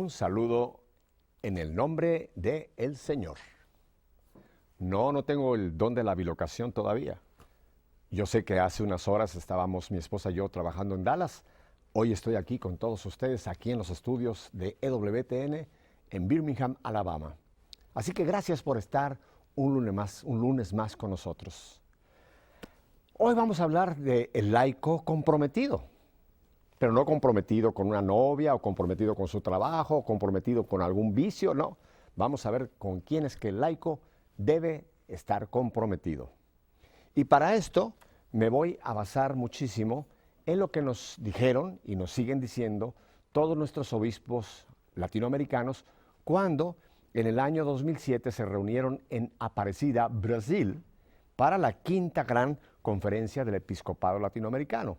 Un saludo en el nombre del Señor. No tengo el don de la bilocación todavía. Yo sé que hace unas horas estábamos mi esposa y yo trabajando en Dallas. Hoy estoy aquí con todos ustedes, aquí en los estudios de EWTN en Birmingham, Alabama. Así que gracias por estar un lunes más con nosotros. Hoy vamos a hablar del laico comprometido, pero no comprometido con una novia o comprometido con su trabajo o comprometido con algún vicio, no. Vamos a ver con quién es que el laico debe estar comprometido. Y para esto me voy a basar muchísimo en lo que nos dijeron y nos siguen diciendo todos nuestros obispos latinoamericanos cuando en el año 2007 se reunieron en Aparecida, Brasil, para la quinta gran conferencia del episcopado latinoamericano.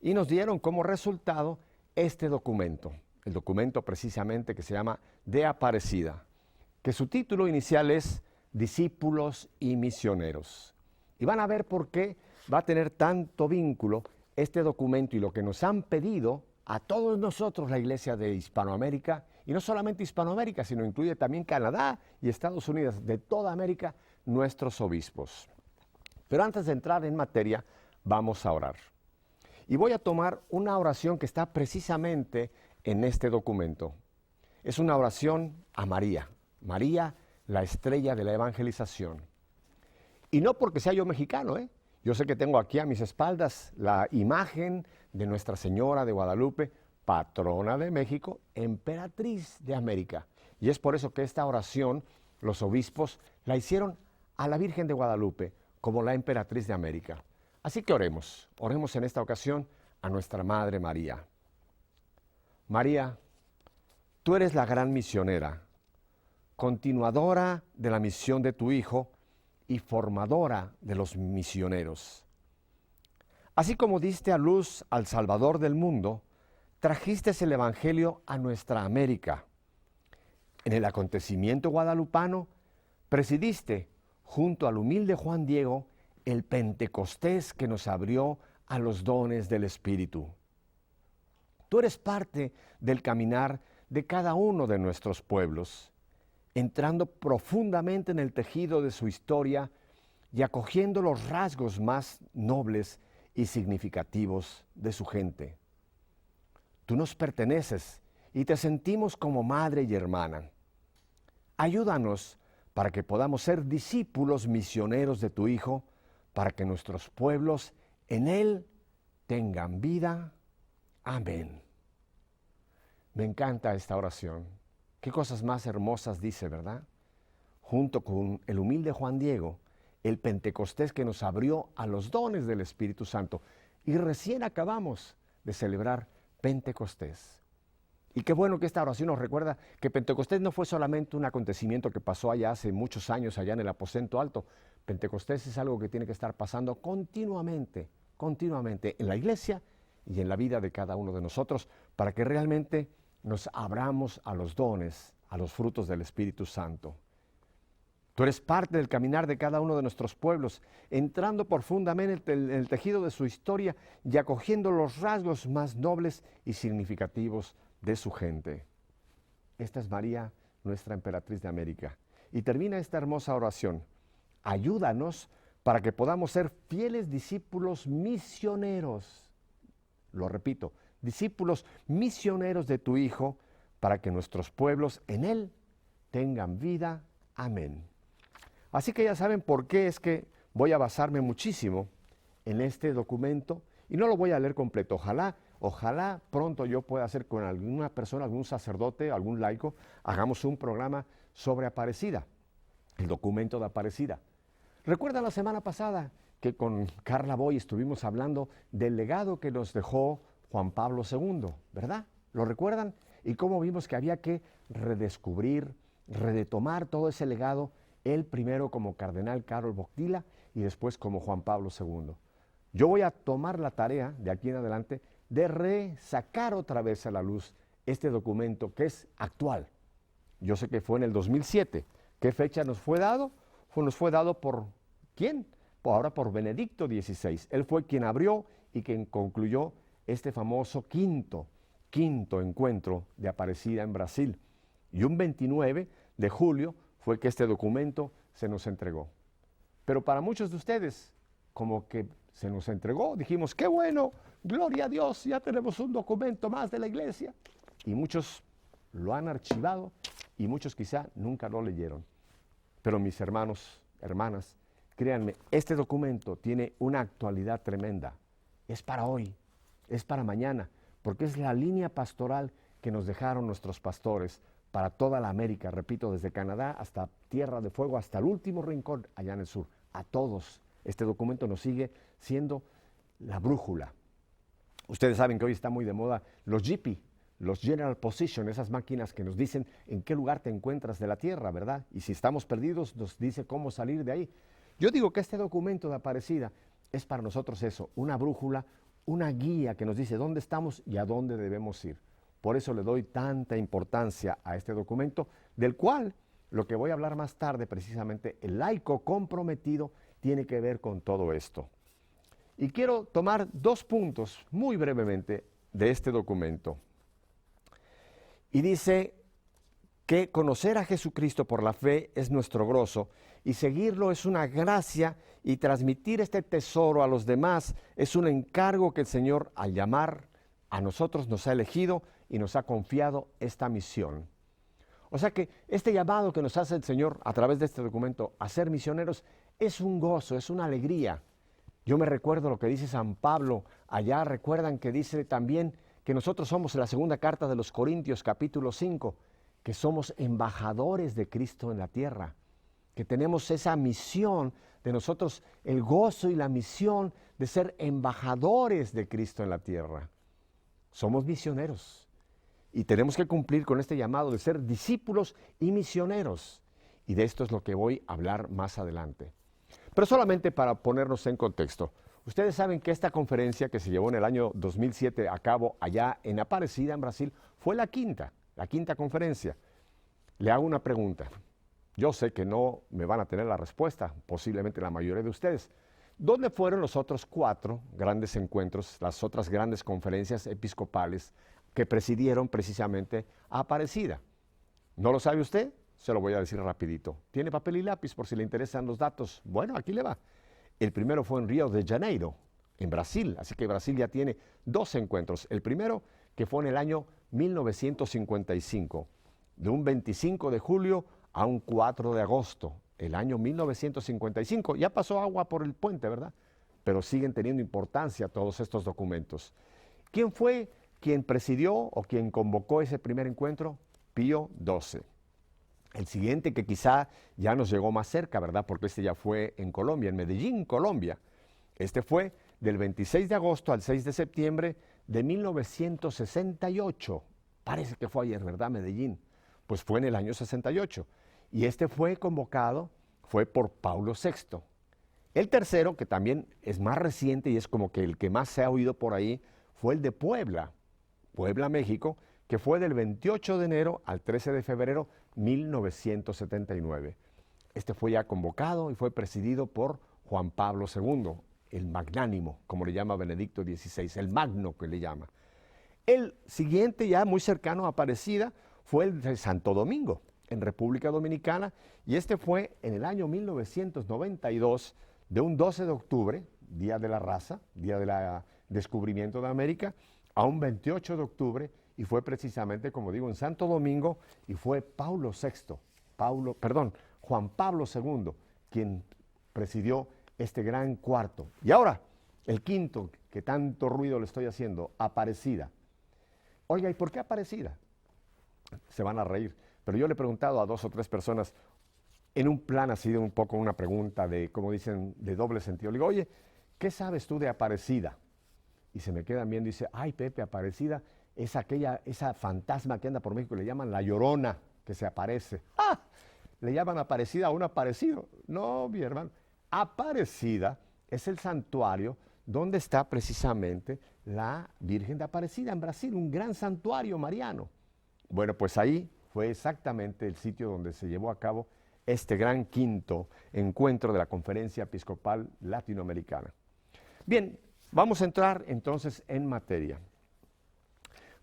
Y nos dieron como resultado este documento, el documento precisamente que se llama De Aparecida, que su título inicial es Discípulos y Misioneros. Y van a ver por qué va a tener tanto vínculo este documento y lo que nos han pedido a todos nosotros, la Iglesia de Hispanoamérica, y no solamente Hispanoamérica, sino incluye también Canadá y Estados Unidos, de toda América, nuestros obispos. Pero antes de entrar en materia, vamos a orar. Y voy a tomar una oración que está precisamente en este documento. Es una oración a María, María, la estrella de la evangelización. Y no porque sea yo mexicano, Yo sé que tengo aquí a mis espaldas la imagen de Nuestra Señora de Guadalupe, patrona de México, emperatriz de América. Y es por eso que esta oración, los obispos la hicieron a la Virgen de Guadalupe como la emperatriz de América. Así que oremos en esta ocasión a nuestra Madre María. María, tú eres la gran misionera, continuadora de la misión de tu Hijo y formadora de los misioneros. Así como diste a luz al Salvador del mundo, trajiste el Evangelio a nuestra América. En el acontecimiento guadalupano, presidiste, junto al humilde Juan Diego, el Pentecostés que nos abrió a los dones del Espíritu. Tú eres parte del caminar de cada uno de nuestros pueblos, entrando profundamente en el tejido de su historia y acogiendo los rasgos más nobles y significativos de su gente. Tú nos perteneces y te sentimos como madre y hermana. Ayúdanos para que podamos ser discípulos misioneros de tu Hijo, para que nuestros pueblos en Él tengan vida. Amén. Me encanta esta oración. Qué cosas más hermosas dice, ¿verdad? Junto con el humilde Juan Diego, el Pentecostés que nos abrió a los dones del Espíritu Santo. Y recién acabamos de celebrar Pentecostés. Y qué bueno que esta oración nos recuerda que Pentecostés no fue solamente un acontecimiento que pasó allá hace muchos años, allá en el aposento alto. Pentecostés es algo que tiene que estar pasando continuamente en la iglesia y en la vida de cada uno de nosotros para que realmente nos abramos a los dones, a los frutos del Espíritu Santo. Tú eres parte del caminar de cada uno de nuestros pueblos, entrando profundamente en el tejido de su historia y acogiendo los rasgos más nobles y significativos de su gente. Esta es María, nuestra emperatriz de América. Y termina esta hermosa oración. Ayúdanos para que podamos ser fieles discípulos misioneros. Lo repito, discípulos misioneros de tu Hijo, para que nuestros pueblos en Él tengan vida. Amén. Así que ya saben por qué es que voy a basarme muchísimo en este documento y no lo voy a leer completo. Ojalá pronto yo pueda hacer con alguna persona, algún sacerdote, algún laico, hagamos un programa sobre Aparecida, el documento de Aparecida. Recuerda la semana pasada que con Carla Boy estuvimos hablando del legado que nos dejó Juan Pablo II, ¿verdad? ¿Lo recuerdan? Y cómo vimos que había que redescubrir, retomar todo ese legado, él primero como cardenal Karol Wojtyła y después como Juan Pablo II. Yo voy a tomar la tarea de aquí en adelante de resacar otra vez a la luz este documento que es actual. Yo sé que fue en el 2007. ¿Qué fecha nos fue dado? Nos fue dado por ¿quién? Ahora por Benedicto XVI. Él fue quien abrió y quien concluyó este famoso quinto quinto encuentro de Aparecida en Brasil. Y un 29 de julio fue que este documento se nos entregó. Pero para muchos de ustedes, como que se nos entregó, dijimos, qué bueno, gloria a Dios, ya tenemos un documento más de la iglesia. Y muchos lo han archivado y muchos quizá nunca lo leyeron. Pero mis hermanos, hermanas, créanme, este documento tiene una actualidad tremenda. Es para hoy, es para mañana, porque es la línea pastoral que nos dejaron nuestros pastores para toda la América, repito, desde Canadá hasta Tierra de Fuego, hasta el último rincón allá en el sur. A todos, este documento nos sigue siendo la brújula. Ustedes saben que hoy está muy de moda los GP, los General Position, esas máquinas que nos dicen en qué lugar te encuentras de la Tierra, ¿verdad? Y si estamos perdidos, nos dice cómo salir de ahí. Yo digo que este documento de Aparecida es para nosotros eso, una brújula, una guía que nos dice dónde estamos y a dónde debemos ir. Por eso le doy tanta importancia a este documento, del cual lo que voy a hablar más tarde, precisamente, el laico comprometido tiene que ver con todo esto. Y quiero tomar 2 puntos muy brevemente de este documento. Y dice que conocer a Jesucristo por la fe es nuestro gozo y seguirlo es una gracia y transmitir este tesoro a los demás es un encargo que el Señor al llamar a nosotros nos ha elegido y nos ha confiado esta misión. O sea que este llamado que nos hace el Señor a través de este documento a ser misioneros es un gozo, es una alegría. Yo me recuerdo lo que dice San Pablo allá, recuerdan que dice también que nosotros somos en la segunda carta de los Corintios, capítulo 5, que somos embajadores de Cristo en la tierra, que tenemos esa misión de nosotros, el gozo y la misión de ser embajadores de Cristo en la tierra. Somos misioneros y tenemos que cumplir con este llamado de ser discípulos y misioneros. Y de esto es lo que voy a hablar más adelante. Pero solamente para ponernos en contexto, ustedes saben que esta conferencia que se llevó en el año 2007 a cabo allá en Aparecida, en Brasil, fue la quinta conferencia. Le hago una pregunta. Yo sé que no me van a tener la respuesta, posiblemente la mayoría de ustedes. ¿Dónde fueron los otros 4 grandes encuentros, las otras grandes conferencias episcopales que presidieron precisamente a Aparecida? ¿No lo sabe usted? Se lo voy a decir rapidito. ¿Tiene papel y lápiz por si le interesan los datos? Bueno, aquí le va. El primero fue en Río de Janeiro, en Brasil. Así que Brasil ya tiene 2 encuentros. El primero que fue en el año 1955, de un 25 de julio a un 4 de agosto, el año 1955. Ya pasó agua por el puente, ¿verdad? Pero siguen teniendo importancia todos estos documentos. ¿Quién fue quien presidió o quien convocó ese primer encuentro? Pío XII. El siguiente que quizá ya nos llegó más cerca, ¿verdad? Porque este ya fue en Colombia, en Medellín, Colombia. Este fue del 26 de agosto al 6 de septiembre de 1968. Parece que fue ayer, ¿verdad? Medellín. Pues fue en el año 68. Y este fue convocado, fue por Pablo VI. El tercero, que también es más reciente y es como que el que más se ha oído por ahí, fue el de Puebla, México, que fue del 28 de enero al 13 de febrero 1979. Este fue ya convocado y fue presidido por Juan Pablo II, el magnánimo, como le llama Benedicto XVI, el magno que le llama. El siguiente, ya muy cercano a Aparecida, fue el de Santo Domingo, en República Dominicana, y este fue en el año 1992, de un 12 de octubre, Día de la Raza, Día del Descubrimiento de América, a un 28 de octubre, y fue precisamente, como digo, en Santo Domingo, y fue Juan Pablo II, quien presidió este gran cuarto. Y ahora, el quinto, que tanto ruido le estoy haciendo, Aparecida. Oiga, ¿y por qué Aparecida? Se van a reír, pero yo le he preguntado a 2 o 3 personas, en un plan así de un poco una pregunta de, como dicen, de doble sentido. Le digo, oye, ¿qué sabes tú de Aparecida? Y se me quedan viendo y dice, ay, Pepe, Aparecida es esa fantasma que anda por México, le llaman la Llorona, que se aparece. ¡Ah! Le llaman Aparecida a un aparecido. No, mi hermano. Aparecida es el santuario donde está precisamente la Virgen de Aparecida en Brasil, un gran santuario mariano. Bueno, pues ahí fue exactamente el sitio donde se llevó a cabo este gran quinto encuentro de la Conferencia Episcopal Latinoamericana. Bien, vamos a entrar entonces en materia.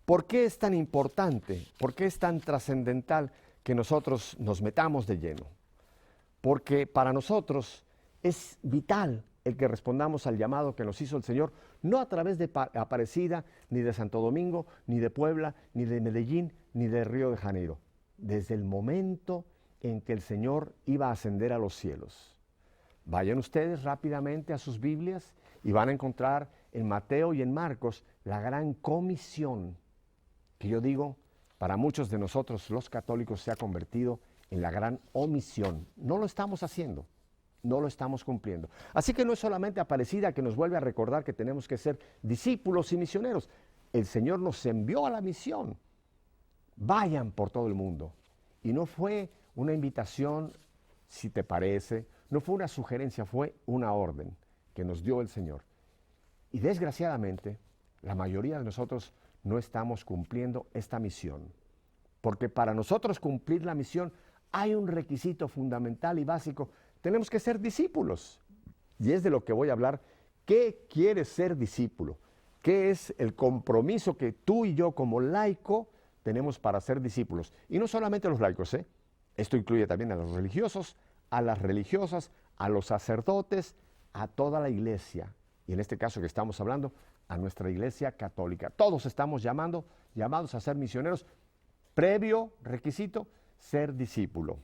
¿Por qué es tan importante? ¿Por qué es tan trascendental que nosotros nos metamos de lleno? Porque para nosotros es vital el que respondamos al llamado que nos hizo el Señor, no a través de Aparecida, ni de Santo Domingo, ni de Puebla, ni de Medellín, ni de Río de Janeiro. Desde el momento en que el Señor iba a ascender a los cielos. Vayan ustedes rápidamente a sus Biblias y van a encontrar en Mateo y en Marcos la gran comisión que yo digo, para muchos de nosotros los católicos se ha convertido en la gran omisión. No lo estamos haciendo, no lo estamos cumpliendo. Así que no es solamente Aparecida que nos vuelve a recordar que tenemos que ser discípulos y misioneros. El Señor nos envió a la misión. Vayan por todo el mundo. Y no fue una invitación, si te parece, no fue una sugerencia, fue una orden que nos dio el Señor. Y desgraciadamente, la mayoría de nosotros no estamos cumpliendo esta misión. Porque para nosotros cumplir la misión hay un requisito fundamental y básico. Tenemos que ser discípulos. Y es de lo que voy a hablar. ¿Qué quiere ser discípulo? ¿Qué es el compromiso que tú y yo como laico tenemos para ser discípulos? Y no solamente los laicos, ¿eh? Esto incluye también a los religiosos, a las religiosas, a los sacerdotes, a toda la iglesia. Y en este caso que estamos hablando, a nuestra iglesia católica. Todos estamos llamados a ser misioneros. Previo requisito, ser discípulo.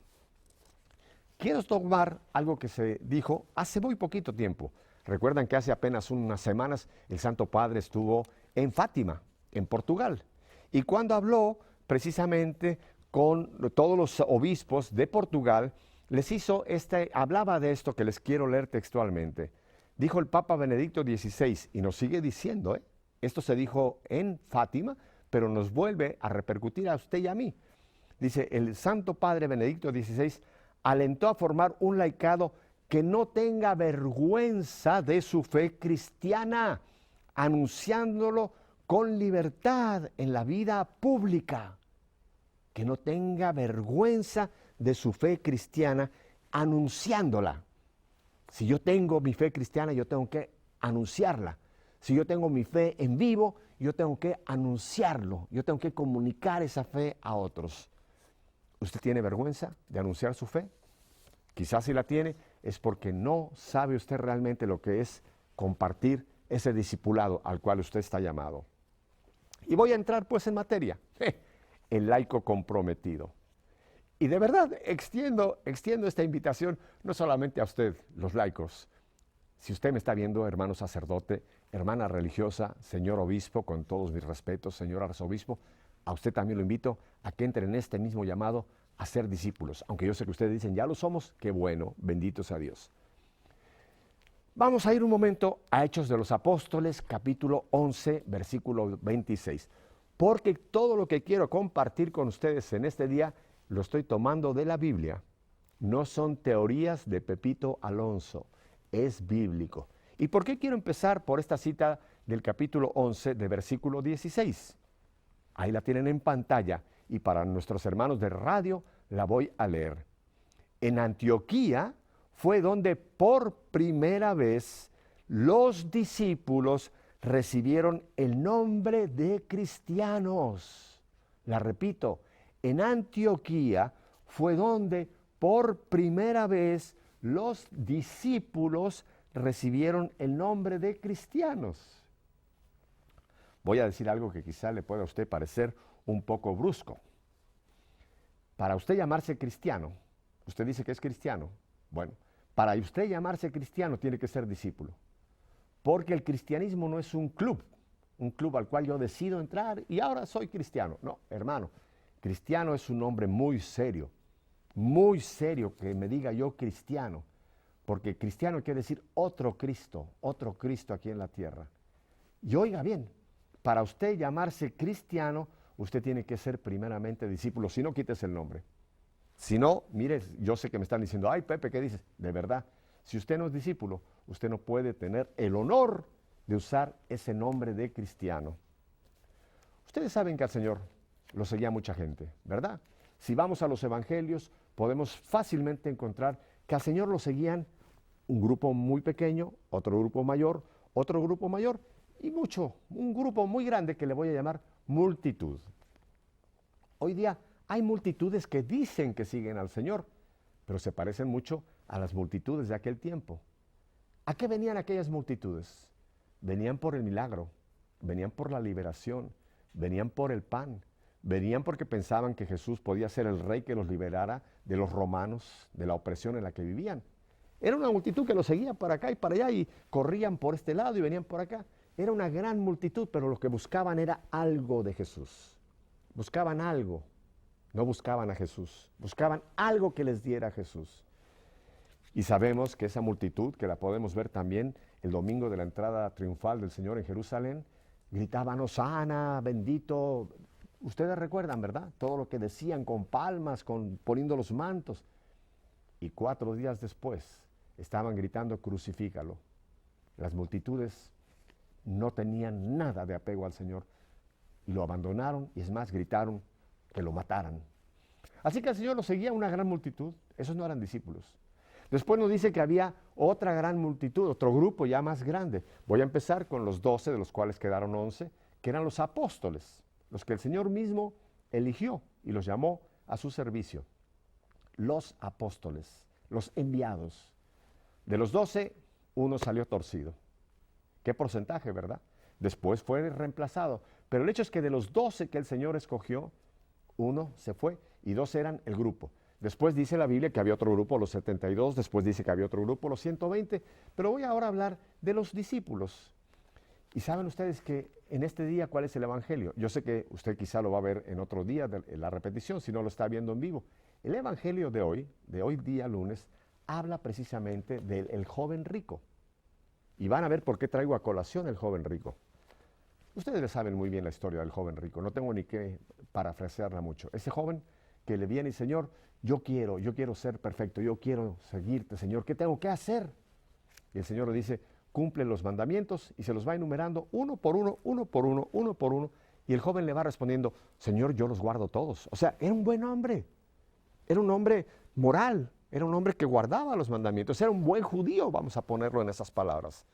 Quiero tomar algo que se dijo hace muy poquito tiempo. Recuerdan que hace apenas unas semanas el Santo Padre estuvo en Fátima, en Portugal. Y cuando habló precisamente con todos los obispos de Portugal, hablaba de esto que les quiero leer textualmente. Dijo el Papa Benedicto XVI, y nos sigue diciendo, esto se dijo en Fátima, pero nos vuelve a repercutir a usted y a mí. Dice, el Santo Padre Benedicto XVI alentó a formar un laicado que no tenga vergüenza de su fe cristiana, anunciándolo con libertad en la vida pública. Que no tenga vergüenza de su fe cristiana, anunciándola. Si yo tengo mi fe cristiana, yo tengo que anunciarla. Si yo tengo mi fe en vivo, yo tengo que anunciarlo. Yo tengo que comunicar esa fe a otros. ¿Usted tiene vergüenza de anunciar su fe? Quizás si la tiene, es porque no sabe usted realmente lo que es compartir ese discipulado al cual usted está llamado. Y voy a entrar pues en materia. El laico comprometido. Y de verdad, extiendo esta invitación no solamente a usted, los laicos. Si usted me está viendo, hermano sacerdote, hermana religiosa, señor obispo, con todos mis respetos, señor arzobispo, a usted también lo invito a que entre en este mismo llamado a ser discípulos. Aunque yo sé que ustedes dicen, ya lo somos, qué bueno, bendito sea Dios. Vamos a ir un momento a Hechos de los Apóstoles, capítulo 11, versículo 26. Porque todo lo que quiero compartir con ustedes en este día lo estoy tomando de la Biblia. No son teorías de Pepito Alonso, es bíblico. ¿Y por qué quiero empezar por esta cita del capítulo 11 de versículo 16? Ahí la tienen en pantalla y para nuestros hermanos de radio la voy a leer. En Antioquía fue donde por primera vez los discípulos recibieron el nombre de cristianos. La repito, en Antioquía fue donde por primera vez los discípulos recibieron el nombre de cristianos. Voy a decir algo que quizá le pueda a usted parecer un poco brusco. Para usted llamarse cristiano, usted dice que es cristiano. Bueno, para usted llamarse cristiano tiene que ser discípulo. Porque el cristianismo no es un club al cual yo decido entrar y ahora soy cristiano. No, hermano, cristiano es un nombre muy serio que me diga yo cristiano, porque cristiano quiere decir otro Cristo aquí en la tierra. Y oiga bien, para usted llamarse cristiano, usted tiene que ser primeramente discípulo, si no, quítese el nombre. Si no, mire, yo sé que me están diciendo, ay Pepe, ¿qué dices? De verdad, si usted no es discípulo, usted no puede tener el honor de usar ese nombre de cristiano. Ustedes saben que al Señor lo seguía mucha gente, ¿verdad? Si vamos a los evangelios, podemos fácilmente encontrar que al Señor lo seguían un grupo muy pequeño, otro grupo mayor y un grupo muy grande que le voy a llamar multitud. Hoy día hay multitudes que dicen que siguen al Señor, pero se parecen mucho a las multitudes de aquel tiempo. ¿A qué venían aquellas multitudes? Venían por el milagro, venían por la liberación, venían por el pan, venían porque pensaban que Jesús podía ser el rey que los liberara de los romanos, de la opresión en la que vivían. Era una multitud que los seguía para acá y para allá y corrían por este lado y venían por acá. Era una gran multitud, pero lo que buscaban era algo de Jesús. Buscaban algo, no buscaban a Jesús, buscaban algo que les diera a Jesús. Y sabemos que esa multitud, que la podemos ver también el domingo de la entrada triunfal del Señor en Jerusalén, gritaban, Hosana, bendito. Ustedes recuerdan, ¿verdad? Todo lo que decían con palmas, poniendo los mantos. Y 4 días después estaban gritando, crucifícalo. Las multitudes no tenían nada de apego al Señor. Y lo abandonaron y es más, gritaron que lo mataran. Así que el Señor lo seguía una gran multitud. Esos no eran discípulos. Después nos dice que había otra gran multitud, otro grupo ya más grande. Voy a empezar con los 12, de los cuales quedaron 11, que eran los apóstoles, los que el Señor mismo eligió y los llamó a su servicio. Los apóstoles, los enviados. De los 12, uno salió torcido. ¿Qué porcentaje, verdad? Después fue reemplazado. Pero el hecho es que de los 12 que el Señor escogió, uno se fue y 2 eran el grupo. Después dice la Biblia que había otro grupo, los 72, después dice que había otro grupo, los 120, pero voy ahora a hablar de los discípulos. Y saben ustedes que en este día, ¿cuál es el Evangelio? Yo sé que usted quizá lo va a ver en otro día, en la repetición, si no lo está viendo en vivo. El Evangelio de hoy día lunes, habla precisamente del joven rico. Y van a ver por qué traigo a colación el joven rico. Ustedes saben muy bien la historia del joven rico, no tengo ni que parafrasearla mucho. Ese joven que le viene y Señor, yo quiero ser perfecto, yo quiero seguirte, Señor, ¿qué tengo que hacer? Y el Señor le dice, cumple los mandamientos y se los va enumerando uno por uno, uno por uno, uno por uno. Y el joven le va respondiendo, Señor, yo los guardo todos. O sea, era un buen hombre, era un hombre moral, era un hombre que guardaba los mandamientos, era un buen judío, vamos a ponerlo en esas palabras.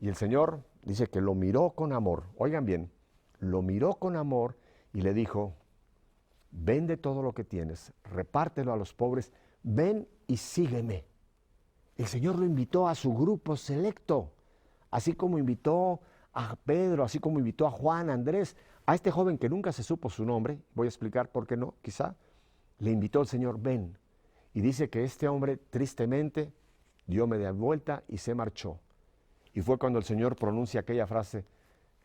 Y el Señor dice que lo miró con amor, oigan bien, lo miró con amor y le dijo, vende todo lo que tienes, repártelo a los pobres, ven y sígueme. El Señor lo invitó a su grupo selecto, así como invitó a Pedro, así como invitó a Juan, a Andrés, a este joven que nunca se supo su nombre, voy a explicar por qué no, quizá, le invitó el Señor, ven. Y dice que este hombre tristemente dio media vuelta y se marchó. Y fue cuando el Señor pronuncia aquella frase,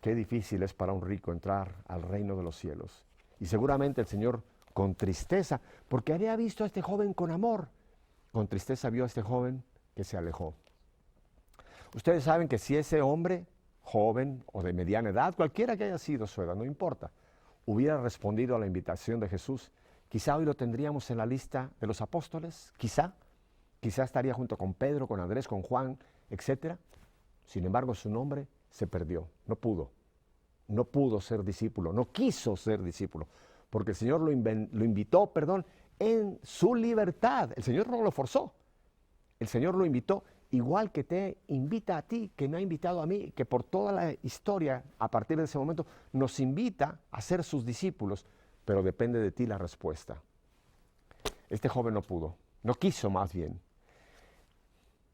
qué difícil es para un rico entrar al reino de los cielos. Y seguramente el Señor con tristeza, porque había visto a este joven con amor, con tristeza vio a este joven que se alejó. Ustedes saben que si ese hombre, joven o de mediana edad, cualquiera que haya sido su edad, no importa, hubiera respondido a la invitación de Jesús, quizá hoy lo tendríamos en la lista de los apóstoles, quizá estaría junto con Pedro, con Andrés, con Juan, etc. Sin embargo, su nombre se perdió, no pudo ser discípulo, no quiso ser discípulo, porque el Señor lo invitó, en su libertad. El Señor no lo forzó, el Señor lo invitó, igual que te invita a ti, que me ha invitado a mí, que por toda la historia, a partir de ese momento, nos invita a ser sus discípulos, pero depende de ti la respuesta. Este joven no pudo, no quiso más bien.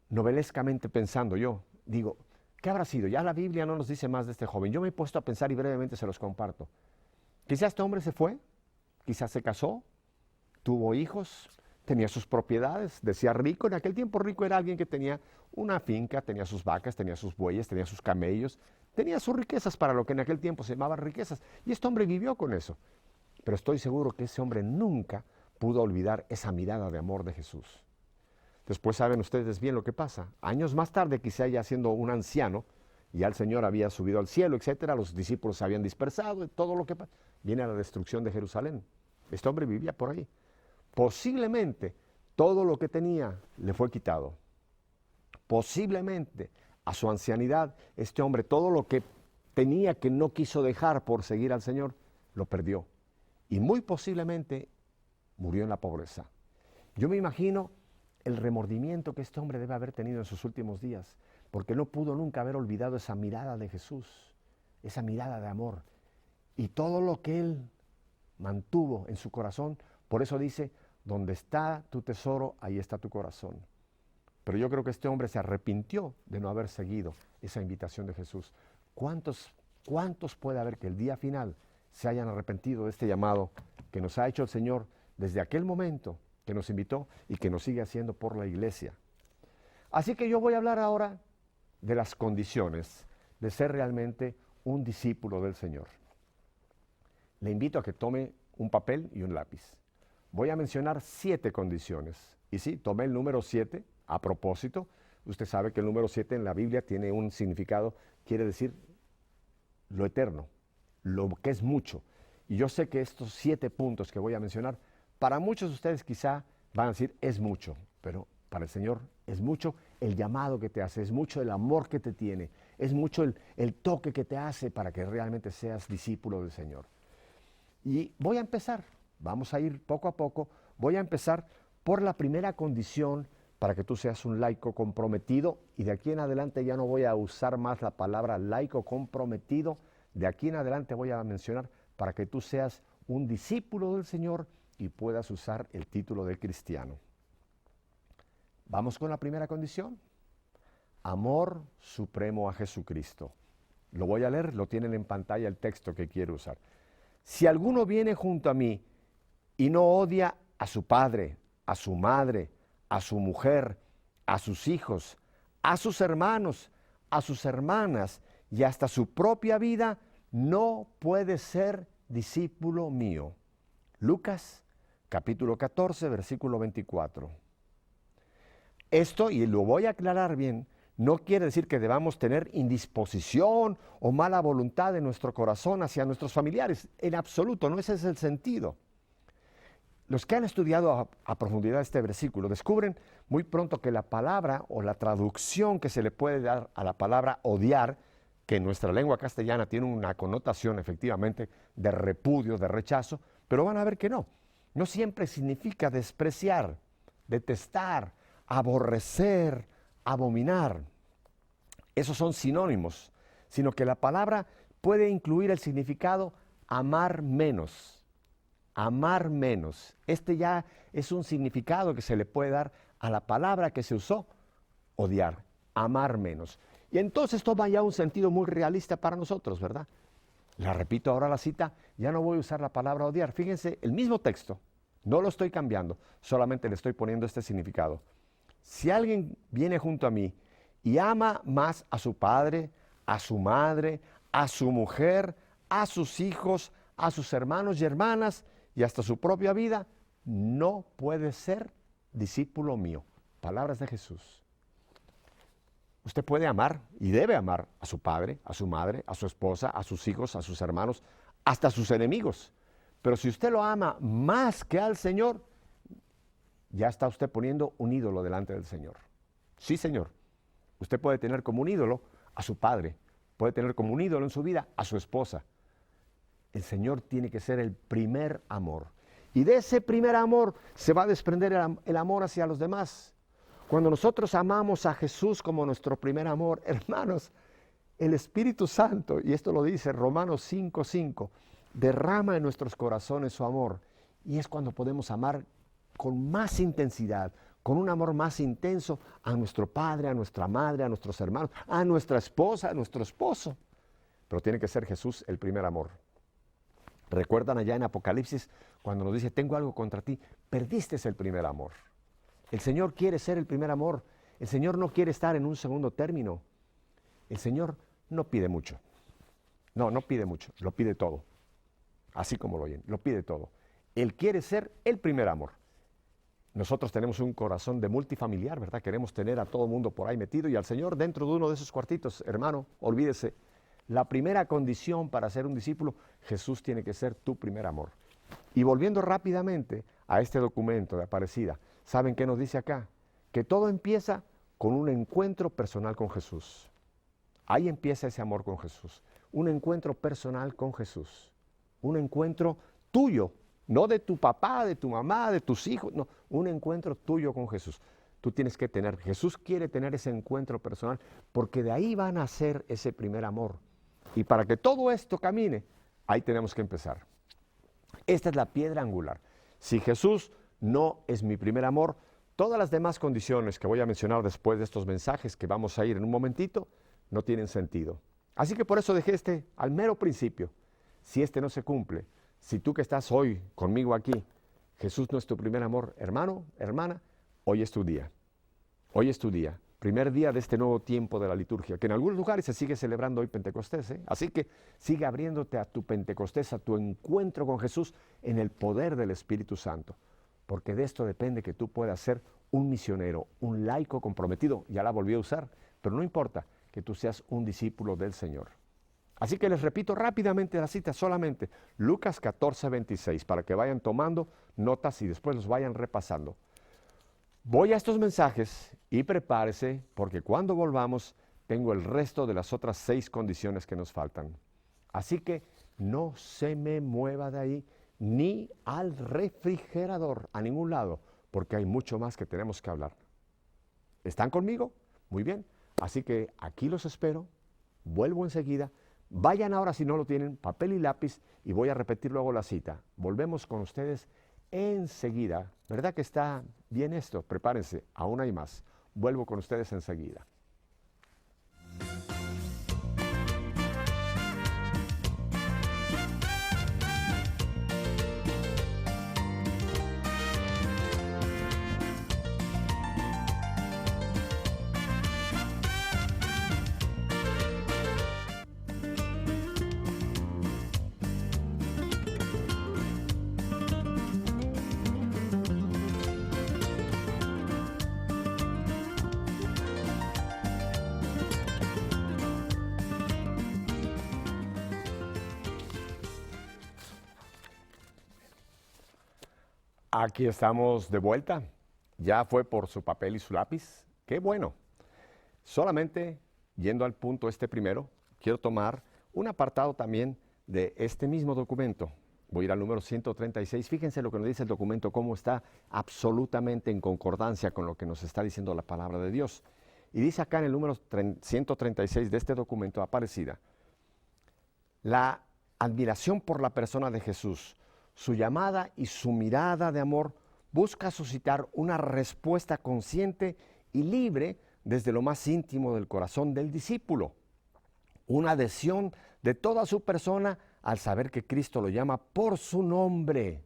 Novelescamente pensando yo, digo, ¿qué habrá sido? Ya la Biblia no nos dice más de este joven. Yo me he puesto a pensar y brevemente se los comparto. Quizás este hombre se fue, quizás se casó, tuvo hijos, tenía sus propiedades, decía rico. En aquel tiempo rico era alguien que tenía una finca, tenía sus vacas, tenía sus bueyes, tenía sus camellos, tenía sus riquezas para lo que en aquel tiempo se llamaban riquezas. Y este hombre vivió con eso. Pero estoy seguro que ese hombre nunca pudo olvidar esa mirada de amor de Jesús. Después saben ustedes bien lo que pasa. Años más tarde, quizá ya siendo un anciano, ya el Señor había subido al cielo, etcétera, los discípulos se habían dispersado, y todo lo que pasa. Viene a la destrucción de Jerusalén. Este hombre vivía por ahí. Posiblemente todo lo que tenía le fue quitado. Posiblemente a su ancianidad, este hombre, todo lo que tenía que no quiso dejar por seguir al Señor, lo perdió. Y muy posiblemente murió en la pobreza. Yo me imagino el remordimiento que este hombre debe haber tenido en sus últimos días, porque no pudo nunca haber olvidado esa mirada de Jesús, esa mirada de amor. y todo lo que él mantuvo en su corazón. Por eso dice, donde está tu tesoro, ahí está tu corazón. Pero yo creo que este hombre se arrepintió de no haber seguido esa invitación de Jesús. ¿Cuántos puede haber que el día final se hayan arrepentido de este llamado que nos ha hecho el Señor desde aquel momento que nos invitó y que nos sigue haciendo por la iglesia? Así que yo voy a hablar ahora de las condiciones de ser realmente un discípulo del Señor. Le invito a que tome un papel y un lápiz. Voy a mencionar 7 condiciones. Y sí, tomé el número 7 a propósito. Usted sabe que el número 7 en la Biblia tiene un significado, quiere decir lo eterno, lo que es mucho. Y yo sé que estos 7 puntos que voy a mencionar, para muchos de ustedes quizá van a decir es mucho, pero para el Señor es mucho el llamado que te hace, es mucho el amor que te tiene, es mucho el toque que te hace para que realmente seas discípulo del Señor. Y voy a empezar, vamos a ir poco a poco, voy a empezar por la primera condición para que tú seas un laico comprometido, y de aquí en adelante ya no voy a usar más la palabra laico comprometido, de aquí en adelante voy a mencionar para que tú seas un discípulo del Señor y puedas usar el título de cristiano. Vamos con la primera condición. Amor supremo a Jesucristo. Lo voy a leer, lo tienen en pantalla el texto que quiero usar. Si alguno viene junto a mí y no odia a su padre, a su madre, a su mujer, a sus hijos, a sus hermanos, a sus hermanas y hasta su propia vida, no puede ser discípulo mío. Lucas, capítulo 14, versículo 24. Esto, y lo voy a aclarar bien, no quiere decir que debamos tener indisposición o mala voluntad en nuestro corazón hacia nuestros familiares. En absoluto, no ese es el sentido. Los que han estudiado a profundidad este versículo descubren muy pronto que la palabra o la traducción que se le puede dar a la palabra odiar, que en nuestra lengua castellana tiene una connotación efectivamente de repudio, de rechazo, pero van a ver que no. No siempre significa despreciar, detestar, aborrecer, abominar. Esos son sinónimos, sino que la palabra puede incluir el significado amar menos. Amar menos. Este ya es un significado que se le puede dar a la palabra que se usó, odiar, amar menos. Y entonces toma ya un sentido muy realista para nosotros, ¿verdad? La repito ahora la cita, ya no voy a usar la palabra odiar. Fíjense, el mismo texto, no lo estoy cambiando, solamente le estoy poniendo este significado. Si alguien viene junto a mí y ama más a su padre, a su madre, a su mujer, a sus hijos, a sus hermanos y hermanas y hasta su propia vida, no puede ser discípulo mío. Palabras de Jesús. Usted puede amar y debe amar a su padre, a su madre, a su esposa, a sus hijos, a sus hermanos, hasta a sus enemigos. Pero si usted lo ama más que al Señor, ya está usted poniendo un ídolo delante del Señor. Sí, Señor. Usted puede tener como un ídolo a su padre, puede tener como un ídolo en su vida a su esposa. El Señor tiene que ser el primer amor. Y de ese primer amor se va a desprender el amor hacia los demás. Cuando nosotros amamos a Jesús como nuestro primer amor, hermanos, el Espíritu Santo, y esto lo dice Romanos 5:5, derrama en nuestros corazones su amor. Y es cuando podemos amar con más intensidad, con un amor más intenso a nuestro padre, a nuestra madre, a nuestros hermanos, a nuestra esposa, a nuestro esposo. Pero tiene que ser Jesús el primer amor. ¿Recuerdan allá en Apocalipsis cuando nos dice, tengo algo contra ti? Perdiste el primer amor. El Señor quiere ser el primer amor. El Señor no quiere estar en un segundo término. El Señor no pide mucho. No pide mucho, lo pide todo. Así como lo oyen, lo pide todo. Él quiere ser el primer amor. Nosotros tenemos un corazón de multifamiliar, ¿verdad? Queremos tener a todo mundo por ahí metido y al Señor dentro de uno de esos cuartitos. Hermano, olvídese, la primera condición para ser un discípulo, Jesús tiene que ser tu primer amor. Y volviendo rápidamente a este documento de Aparecida, ¿saben qué nos dice acá? Que todo empieza con un encuentro personal con Jesús. Ahí empieza ese amor con Jesús. Un encuentro personal con Jesús. Un encuentro tuyo. No de tu papá, de tu mamá, de tus hijos, no, un encuentro tuyo con Jesús. Tú tienes que tener, Jesús quiere tener ese encuentro personal porque de ahí va a nacer ese primer amor. Y para que todo esto camine, Ahí tenemos que empezar. Esta es la piedra angular. Si Jesús no es mi primer amor, todas las demás condiciones que voy a mencionar después de estos mensajes que vamos a ir en un momentito, no tienen sentido. Así que por eso dejé al mero principio. Si este no se cumple, si tú que estás hoy conmigo aquí, Jesús no es tu primer amor, hermano, hermana, hoy es tu día. Hoy es tu día. Primer día de este nuevo tiempo de la liturgia, que en algunos lugares se sigue celebrando hoy Pentecostés, ¿eh? Así que sigue abriéndote a tu Pentecostés, a tu encuentro con Jesús en el poder del Espíritu Santo, porque de esto depende que tú puedas ser un misionero, un laico comprometido, ya la volví a usar, pero no importa que tú seas un discípulo del Señor. Así que les repito rápidamente la cita, solamente Lucas 14, 26, para que vayan tomando notas y después los vayan repasando. Voy a estos mensajes y prepárese, porque cuando volvamos tengo el resto de las otras 6 condiciones que nos faltan. Así que no se me mueva de ahí, ni al refrigerador, a ningún lado, porque hay mucho más que tenemos que hablar. ¿Están conmigo? Muy bien. Así que aquí los espero, vuelvo enseguida. Vayan ahora, si no lo tienen, papel y lápiz, y voy a repetir luego la cita. Volvemos con ustedes enseguida. ¿Verdad que está bien esto? Prepárense, aún hay más. Vuelvo con ustedes enseguida. Aquí estamos de vuelta. Ya fue por su papel y su lápiz. ¡Qué bueno! Solamente, yendo al punto primero, quiero tomar un apartado también de este mismo documento. Voy a ir al número 136. Fíjense lo que nos dice el documento, cómo está absolutamente en concordancia con lo que nos está diciendo la palabra de Dios. Y dice acá en el número 136 de este documento Aparecida, la admiración por la persona de Jesús, su llamada y su mirada de amor busca suscitar una respuesta consciente y libre desde lo más íntimo del corazón del discípulo. Una adhesión de toda su persona al saber que Cristo lo llama por su nombre.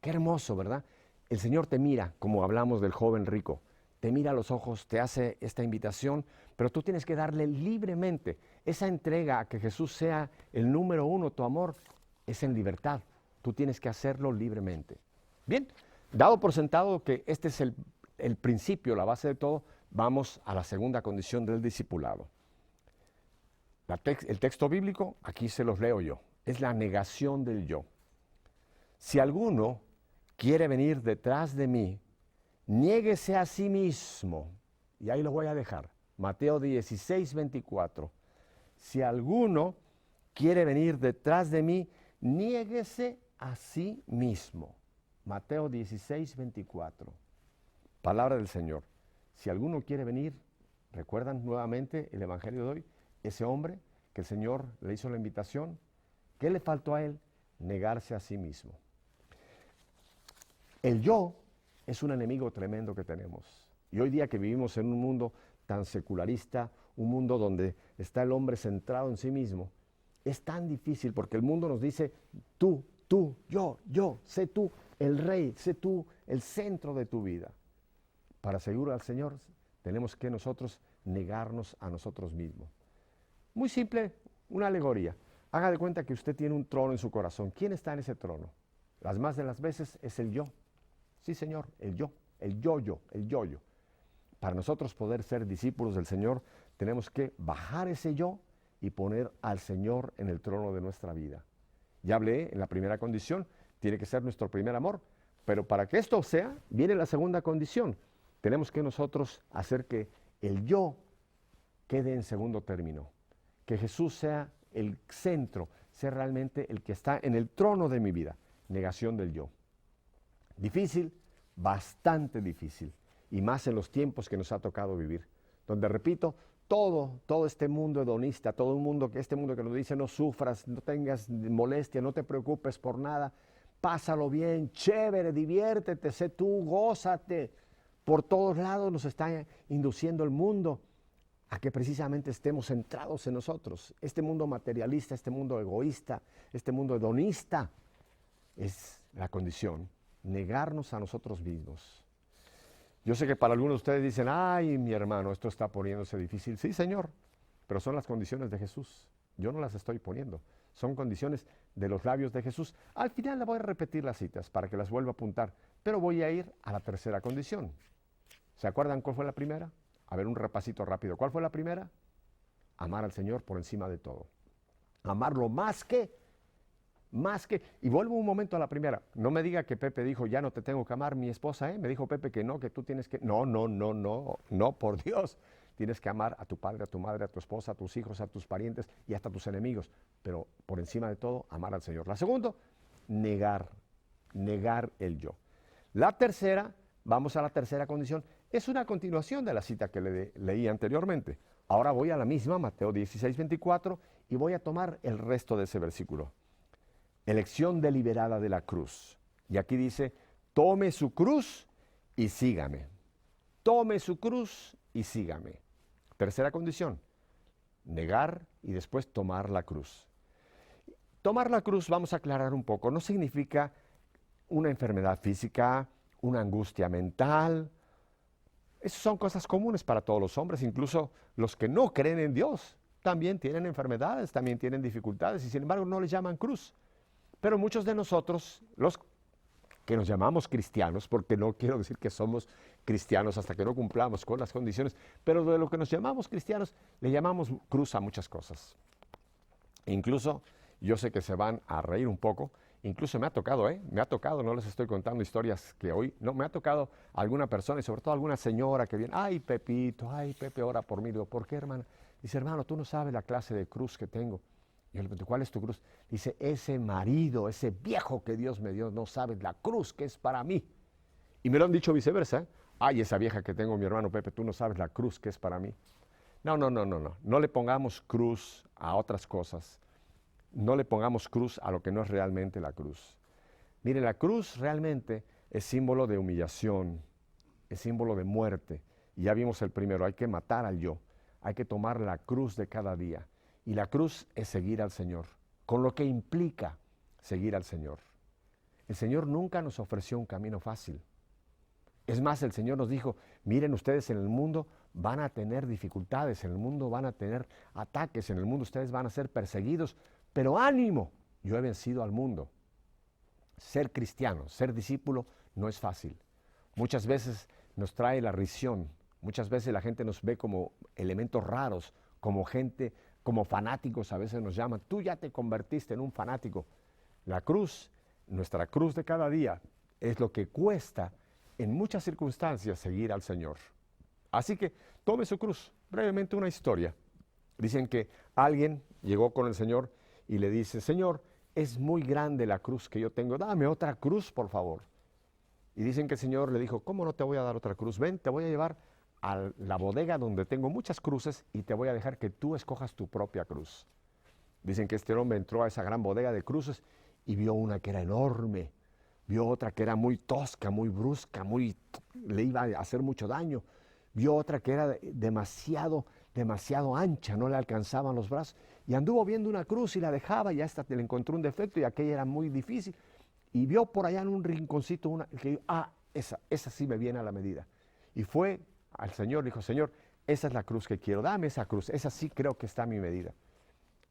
Qué hermoso, ¿verdad? El Señor te mira, como hablamos del joven rico, te mira a los ojos, te hace esta invitación, pero tú tienes que darle libremente. Esa entrega a que Jesús sea el número 1, tu amor, es en libertad. Tú tienes que hacerlo libremente. Bien, dado por sentado que este es el principio, la base de todo, vamos a la segunda condición del discipulado. El texto bíblico, aquí se los leo yo, es la negación del yo. Si alguno quiere venir detrás de mí, niéguese a sí mismo. Y ahí lo voy a dejar. Mateo 16, 24. Si alguno quiere venir detrás de mí, niéguese a sí mismo. Mateo 16, 24. Palabra del Señor. Si alguno quiere venir, recuerdan nuevamente el Evangelio de hoy, ese hombre que el Señor le hizo la invitación, ¿qué le faltó a él? Negarse a sí mismo. El yo es un enemigo tremendo que tenemos. Y hoy día que vivimos en un mundo tan secularista, un mundo donde está el hombre centrado en sí mismo, es tan difícil porque el mundo nos dice, tú, yo, sé tú el rey, sé tú el centro de tu vida. Para seguir al Señor tenemos que nosotros negarnos a nosotros mismos. Muy simple, una alegoría. Haga de cuenta que usted tiene un trono en su corazón. ¿Quién está en ese trono? Las más de las veces es el yo. Sí, Señor, el yo, el yo-yo. Para nosotros poder ser discípulos del Señor, tenemos que bajar ese yo y poner al Señor en el trono de nuestra vida. Ya hablé en la primera condición, tiene que ser nuestro primer amor, pero para que esto sea, viene la segunda condición. Tenemos que nosotros hacer que el yo quede en segundo término, que Jesús sea el centro, sea realmente el que está en el trono de mi vida. Negación del yo. Difícil, bastante difícil, y más en los tiempos que nos ha tocado vivir, donde, repito, todo este mundo hedonista, todo un mundo este mundo que nos dice no sufras, no tengas molestia, no te preocupes por nada, pásalo bien, chévere, diviértete, sé tú, gózate. Por todos lados nos está induciendo el mundo a que precisamente estemos centrados en nosotros. Este mundo materialista, este mundo egoísta, este mundo hedonista es la condición, negarnos a nosotros mismos. Yo sé que para algunos de ustedes dicen, ay, mi hermano, esto está poniéndose difícil. Sí, Señor, pero son las condiciones de Jesús. Yo no las estoy poniendo. Son condiciones de los labios de Jesús. Al final le voy a repetir las citas para que las vuelva a apuntar, pero voy a ir a la tercera condición. ¿Se acuerdan cuál fue la primera? A ver, un repasito rápido. ¿Cuál fue la primera? Amar al Señor por encima de todo. Amarlo más que, y vuelvo un momento a la primera. No me diga que Pepe dijo, ya no te tengo que amar, mi esposa, ¿eh? Me dijo Pepe que no, que tú tienes que... No, por Dios. Tienes que amar a tu padre, a tu madre, a tu esposa, a tus hijos, a tus parientes y hasta a tus enemigos. Pero por encima de todo, amar al Señor. La segunda, negar el yo. La tercera, vamos a la tercera condición, es una continuación de la cita que leí anteriormente. Ahora voy a la misma, Mateo 16, 24, y voy a tomar el resto de ese versículo. Elección deliberada de la cruz. Y aquí dice, tome su cruz y sígame. Tome su cruz y sígame. Tercera condición, negar y después tomar la cruz. Tomar la cruz, vamos a aclarar un poco, no significa una enfermedad física, una angustia mental. Esas son cosas comunes para todos los hombres, incluso los que no creen en Dios. También tienen enfermedades, también tienen dificultades y sin embargo no les llaman cruz. Pero muchos de nosotros, los que nos llamamos cristianos, porque no quiero decir que somos cristianos hasta que no cumplamos con las condiciones, pero de lo que nos llamamos cristianos, le llamamos cruz a muchas cosas. Incluso, yo sé que se van a reír un poco, incluso me ha tocado, no les estoy contando historias que hoy, no, me ha tocado alguna persona y sobre todo alguna señora que viene, ay Pepito, ay Pepe, ora por mí. Digo, ¿por qué, hermana? Dice, hermano, tú no sabes la clase de cruz que tengo. Yo le pregunto, ¿cuál es tu cruz? Dice, ese marido, ese viejo que Dios me dio, no sabes la cruz que es para mí. Y me lo han dicho viceversa, ¿eh? Ay, esa vieja que tengo, mi hermano Pepe, tú no sabes la cruz que es para mí. No le pongamos cruz a otras cosas. No le pongamos cruz a lo que no es realmente la cruz. Mire, la cruz realmente es símbolo de humillación, es símbolo de muerte. Y ya vimos el primero, hay que matar al yo, hay que tomar la cruz de cada día. Y la cruz es seguir al Señor, con lo que implica seguir al Señor. El Señor nunca nos ofreció un camino fácil. Es más, el Señor nos dijo, miren ustedes en el mundo van a tener dificultades, en el mundo van a tener ataques, en el mundo ustedes van a ser perseguidos, pero ánimo, yo he vencido al mundo. Ser cristiano, ser discípulo no es fácil. Muchas veces nos trae la risión, muchas veces la gente nos ve como elementos raros, como gente, como fanáticos a veces nos llaman. Tú ya te convertiste en un fanático. La cruz, nuestra cruz de cada día, es lo que cuesta en muchas circunstancias seguir al Señor. Así que tome su cruz. Brevemente una historia. Dicen que alguien llegó con el Señor y le dice, Señor, es muy grande la cruz que yo tengo, dame otra cruz, por favor. Y dicen que el Señor le dijo, ¿cómo no te voy a dar otra cruz? Ven, te voy a llevar a la bodega donde tengo muchas cruces y te voy a dejar que tú escojas tu propia cruz. Dicen que este hombre entró a esa gran bodega de cruces y vio una que era enorme, vio otra que era muy tosca, muy brusca, le iba a hacer mucho daño, vio otra que era demasiado ancha, no le alcanzaban los brazos, y anduvo viendo una cruz y la dejaba y hasta le encontró un defecto y aquella era muy difícil, y vio por allá en un rinconcito una que dijo, esa sí me viene a la medida. Y fue al Señor, dijo, Señor, esa es la cruz que quiero, dame esa cruz, esa sí creo que está a mi medida.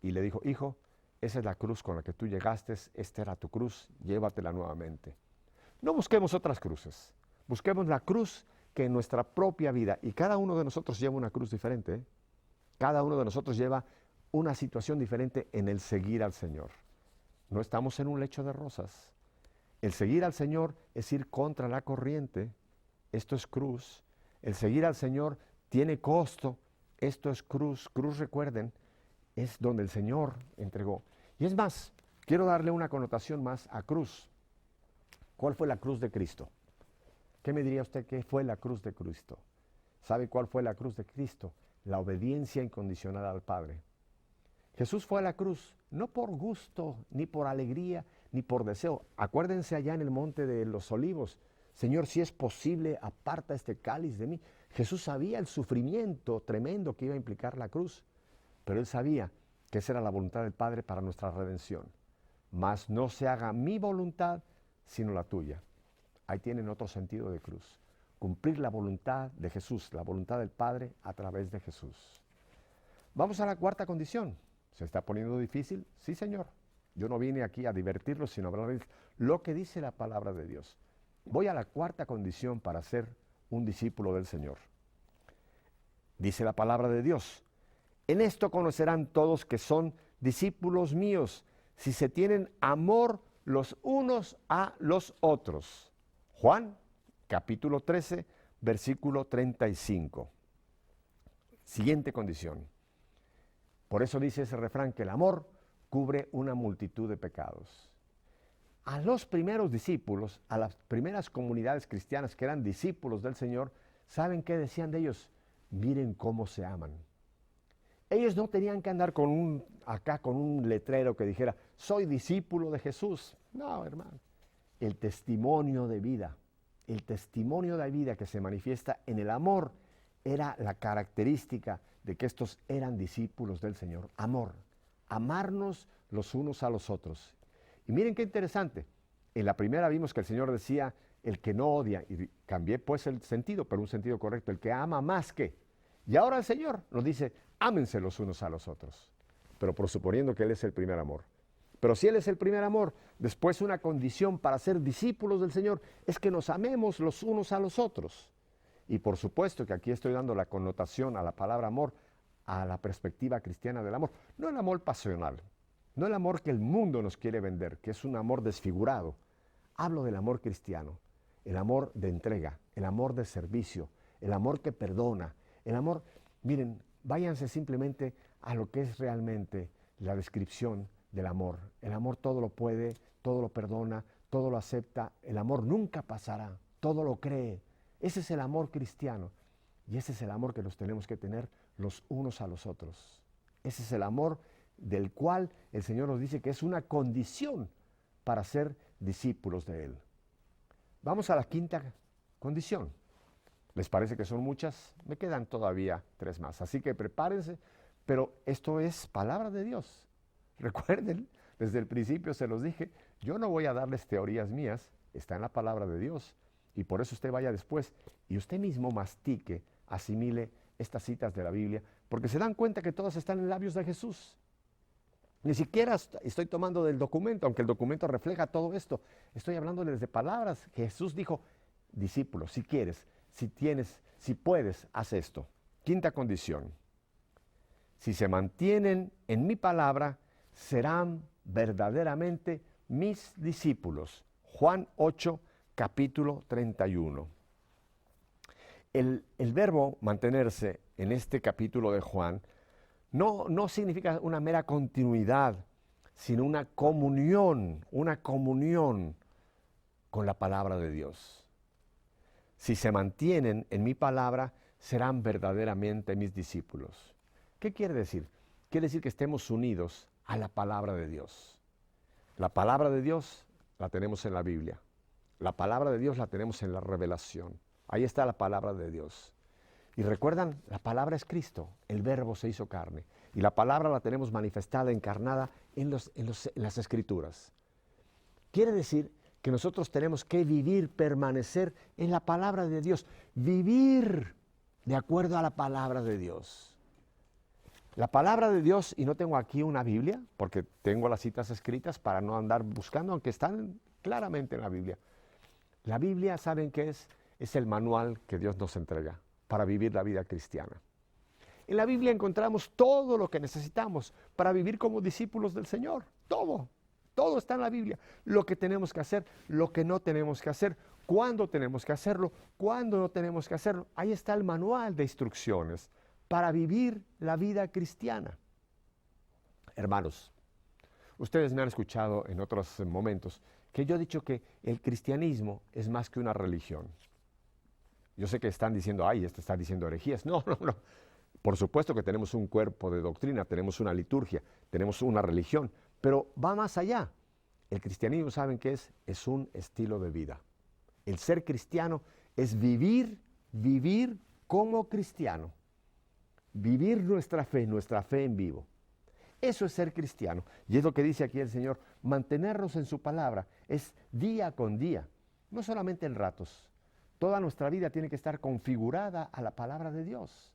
Y le dijo, hijo, esa es la cruz con la que tú llegaste, esta era tu cruz, llévatela nuevamente. No busquemos otras cruces, busquemos la cruz que en nuestra propia vida, y cada uno de nosotros lleva una cruz diferente, ¿eh? Cada uno de nosotros lleva una situación diferente en el seguir al Señor. No estamos en un lecho de rosas. El seguir al Señor es ir contra la corriente, esto es cruz. El seguir al Señor tiene costo, esto es cruz. Cruz, recuerden, es donde el Señor entregó. Y es más, quiero darle una connotación más a cruz. ¿Cuál fue la cruz de Cristo? ¿Qué me diría usted que fue la cruz de Cristo? ¿Sabe cuál fue la cruz de Cristo? la obediencia incondicional al Padre. Jesús fue a la cruz, no por gusto, ni por alegría, ni por deseo. Acuérdense allá en el monte de los Olivos, Señor, si es posible, aparta este cáliz de mí. Jesús sabía el sufrimiento tremendo que iba a implicar la cruz, pero Él sabía que esa era la voluntad del Padre para nuestra redención. Mas no se haga mi voluntad, sino la tuya. Ahí tienen otro sentido de cruz. Cumplir la voluntad de Jesús, la voluntad del Padre a través de Jesús. Vamos a la cuarta condición. ¿Se está poniendo difícil? Sí, Señor. Yo no vine aquí a divertirlos, sino a hablar lo que dice la palabra de Dios. Voy a la cuarta condición para ser un discípulo del Señor. Dice la palabra de Dios: en esto conocerán todos que son discípulos míos, si se tienen amor los unos a los otros. Juan, capítulo 13, versículo 35. Siguiente condición. Por eso dice ese refrán que el amor cubre una multitud de pecados. A los primeros discípulos, a las primeras comunidades cristianas que eran discípulos del Señor, ¿saben qué decían de ellos? Miren cómo se aman. Ellos no tenían que andar con un letrero que dijera, soy discípulo de Jesús. No, hermano. El testimonio de vida que se manifiesta en el amor era la característica de que estos eran discípulos del Señor. Amor, amarnos los unos a los otros. Y miren qué interesante, en la primera vimos que el Señor decía, el que no odia, y cambié pues el sentido, pero un sentido correcto, el que ama más que. Y ahora el Señor nos dice, ámense los unos a los otros, pero presuponiendo que Él es el primer amor. Pero si Él es el primer amor, después una condición para ser discípulos del Señor es que nos amemos los unos a los otros. Y por supuesto que aquí estoy dando la connotación a la palabra amor, a la perspectiva cristiana del amor. No el amor pasional, no el amor que el mundo nos quiere vender, que es un amor desfigurado. Hablo del amor cristiano, el amor de entrega, el amor de servicio, el amor que perdona, el amor, miren, váyanse simplemente a lo que es realmente la descripción del amor. El amor todo lo puede, todo lo perdona, todo lo acepta. El amor nunca pasará, todo lo cree. Ese es el amor cristiano y ese es el amor que nos tenemos que tener los unos a los otros. Ese es el amor del cual el Señor nos dice que es una condición para ser discípulos de Él. Vamos a la quinta condición. ¿Les parece que son muchas? Me quedan todavía 3 más, así que prepárense, pero esto es palabra de Dios. Recuerden, desde el principio se los dije, yo no voy a darles teorías mías, está en la palabra de Dios, y por eso usted vaya después y usted mismo mastique, asimile estas citas de la Biblia, porque se dan cuenta que todas están en labios de Jesús. Ni siquiera estoy tomando del documento, aunque el documento refleja todo esto. Estoy hablándoles de palabras. Jesús dijo, discípulo, si quieres, si tienes, si puedes, haz esto. Quinta condición. Si se mantienen en mi palabra, serán verdaderamente mis discípulos. Juan 8, capítulo 31. El verbo mantenerse en este capítulo de Juan no significa una mera continuidad, sino una comunión con la palabra de Dios. Si se mantienen en mi palabra, serán verdaderamente mis discípulos. ¿Qué quiere decir? Quiere decir que estemos unidos a la palabra de Dios. La palabra de Dios la tenemos en la Biblia. La palabra de Dios la tenemos en la revelación. Ahí está la palabra de Dios. Y recuerdan, la palabra es Cristo, el verbo se hizo carne. Y la palabra la tenemos manifestada, encarnada en las Escrituras. Quiere decir que nosotros tenemos que vivir, permanecer en la palabra de Dios. Vivir de acuerdo a la palabra de Dios. La palabra de Dios, y no tengo aquí una Biblia, porque tengo las citas escritas para no andar buscando, aunque están claramente en la Biblia. La Biblia, ¿saben qué es? Es el manual que Dios nos entrega para vivir la vida cristiana. En la Biblia encontramos todo lo que necesitamos para vivir como discípulos del Señor. Todo está en la Biblia. Lo que tenemos que hacer, lo que no tenemos que hacer, cuándo tenemos que hacerlo, cuándo no tenemos que hacerlo. Ahí está el manual de instrucciones para vivir la vida cristiana. Hermanos, ustedes me han escuchado en otros momentos que yo he dicho que el cristianismo es más que una religión. Yo sé que están diciendo, ay, este está diciendo herejías. No. Por supuesto que tenemos un cuerpo de doctrina, tenemos una liturgia, tenemos una religión, pero va más allá. El cristianismo, ¿saben qué es? Es un estilo de vida. El ser cristiano es vivir como cristiano. Vivir nuestra fe en vivo. Eso es ser cristiano. Y es lo que dice aquí el Señor, mantenernos en su palabra, es día con día, no solamente en ratos. Toda nuestra vida tiene que estar configurada a la palabra de Dios.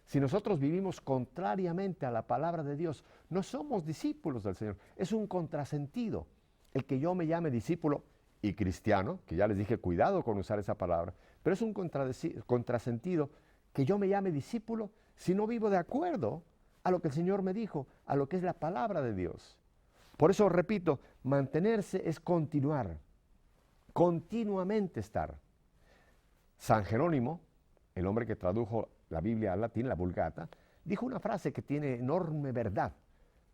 Si nosotros vivimos contrariamente a la palabra de Dios, no somos discípulos del Señor. Es un contrasentido. El que yo me llame discípulo y cristiano, que ya les dije, cuidado con usar esa palabra, pero es un contrasentido que yo me llame discípulo si no vivo de acuerdo a lo que el Señor me dijo, a lo que es la palabra de Dios. Por eso, repito, mantenerse es continuar, continuamente estar. San Jerónimo, el hombre que tradujo la Biblia al latín, la Vulgata, dijo una frase que tiene enorme verdad.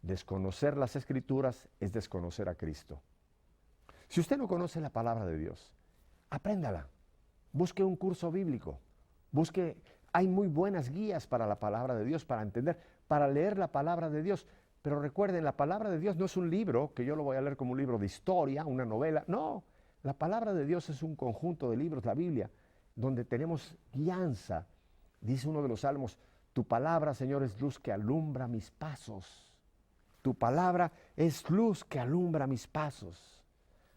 Desconocer las Escrituras es desconocer a Cristo. Si usted no conoce la palabra de Dios, apréndala. Busque un curso bíblico. Hay muy buenas guías para la palabra de Dios, para entender, para leer la palabra de Dios. Pero recuerden, la palabra de Dios no es un libro, que yo lo voy a leer como un libro de historia, una novela. No, la palabra de Dios es un conjunto de libros, la Biblia, donde tenemos guianza. Dice uno de los salmos, tu palabra, Señor, es luz que alumbra mis pasos. Tu palabra es luz que alumbra mis pasos.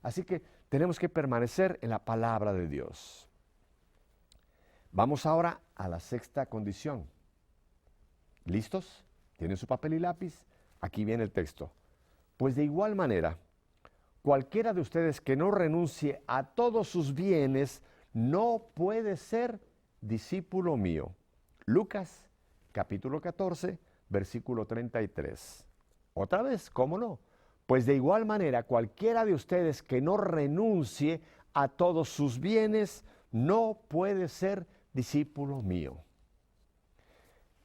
Así que tenemos que permanecer en la palabra de Dios. Vamos ahora a la sexta condición. ¿Listos? ¿Tienen su papel y lápiz? Aquí viene el texto. Pues de igual manera, cualquiera de ustedes que no renuncie a todos sus bienes no puede ser discípulo mío. Lucas, capítulo 14, versículo 33. Otra vez, ¿cómo no? Pues de igual manera, cualquiera de ustedes que no renuncie a todos sus bienes no puede ser discípulo mío.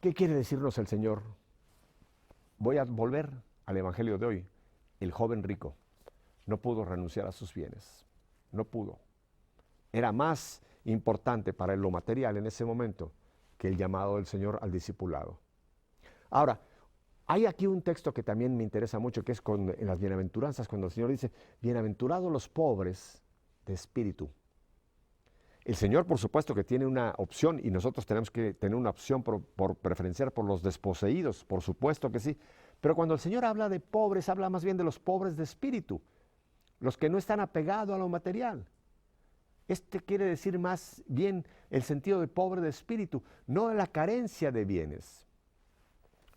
¿Qué quiere decirnos el Señor? Voy a volver al Evangelio de hoy. El joven rico no pudo renunciar a sus bienes. No pudo. Era más importante para él lo material en ese momento que el llamado del Señor al discipulado. Ahora, hay aquí un texto que también me interesa mucho, que es en las bienaventuranzas, cuando el Señor dice, bienaventurados los pobres de espíritu. El Señor, por supuesto, que tiene una opción, y nosotros tenemos que tener una opción por preferenciar por los desposeídos, por supuesto que sí. Pero cuando el Señor habla de pobres, habla más bien de los pobres de espíritu, los que no están apegados a lo material. Este quiere decir más bien el sentido de pobre de espíritu, no de la carencia de bienes.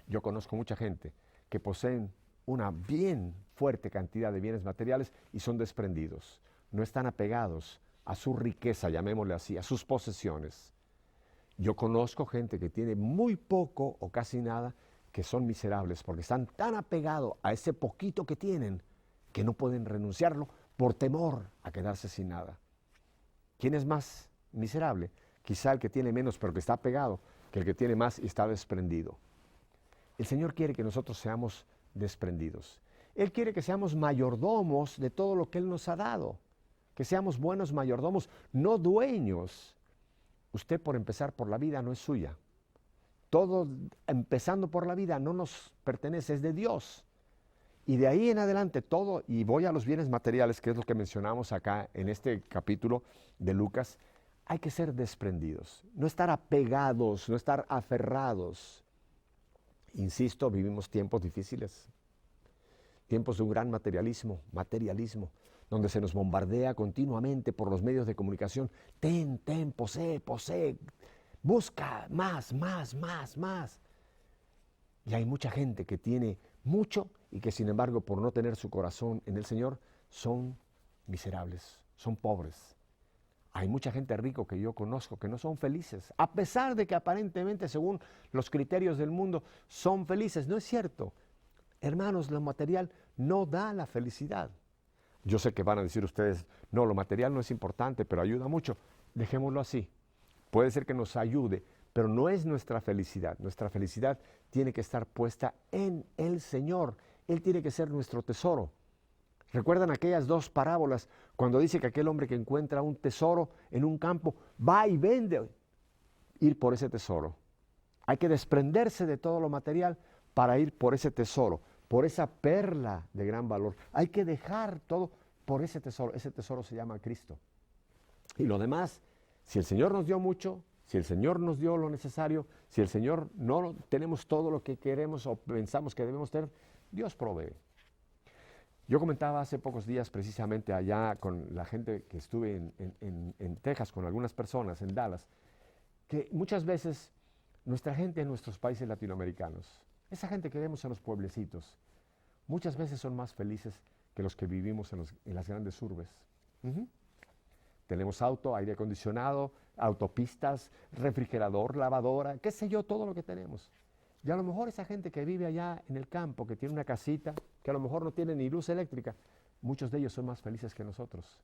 Yo conozco mucha gente que poseen una bien fuerte cantidad de bienes materiales y son desprendidos. No están apegados a su riqueza, llamémosle así, a sus posesiones. Yo conozco gente que tiene muy poco o casi nada, que son miserables porque están tan apegados a ese poquito que tienen que no pueden renunciarlo por temor a quedarse sin nada. ¿Quién es más miserable? Quizá el que tiene menos pero que está apegado, que el que tiene más y está desprendido. El Señor quiere que nosotros seamos desprendidos. Él quiere que seamos mayordomos de todo lo que Él nos ha dado. Que seamos buenos mayordomos, no dueños. Usted, por empezar por la vida, no es suya. Todo empezando por la vida no nos pertenece, es de Dios. Y de ahí en adelante todo, y voy a los bienes materiales, que es lo que mencionamos acá en este capítulo de Lucas, hay que ser desprendidos, no estar apegados, no estar aferrados. Insisto, vivimos tiempos difíciles, tiempos de un gran materialismo, donde se nos bombardea continuamente por los medios de comunicación. Ten, posee, busca más. Y hay mucha gente que tiene mucho y que sin embargo por no tener su corazón en el Señor son miserables, son pobres. Hay mucha gente rica que yo conozco que no son felices, a pesar de que aparentemente según los criterios del mundo son felices. No es cierto. Hermanos, lo material no da la felicidad. Yo sé que van a decir ustedes, no, lo material no es importante, pero ayuda mucho. Dejémoslo así. Puede ser que nos ayude, pero no es nuestra felicidad. Nuestra felicidad tiene que estar puesta en el Señor. Él tiene que ser nuestro tesoro. ¿Recuerdan aquellas dos parábolas cuando dice que aquel hombre que encuentra un tesoro en un campo va y vende ir por ese tesoro? Hay que desprenderse de todo lo material para ir por ese tesoro, por esa perla de gran valor. Hay que dejar todo por ese tesoro. Ese tesoro se llama Cristo. Y lo demás, si el Señor nos dio mucho, si el Señor nos dio lo necesario, si el Señor no tenemos todo lo que queremos o pensamos que debemos tener, Dios provee. Yo comentaba hace pocos días precisamente allá con la gente que estuve en Texas, con algunas personas en Dallas, que muchas veces nuestra gente en nuestros países latinoamericanos, esa gente que vemos en los pueblecitos, muchas veces son más felices que los que vivimos en las grandes urbes. Uh-huh. Tenemos auto, aire acondicionado, autopistas, refrigerador, lavadora, qué sé yo, todo lo que tenemos. Y a lo mejor esa gente que vive allá en el campo, que tiene una casita, que a lo mejor no tiene ni luz eléctrica, muchos de ellos son más felices que nosotros,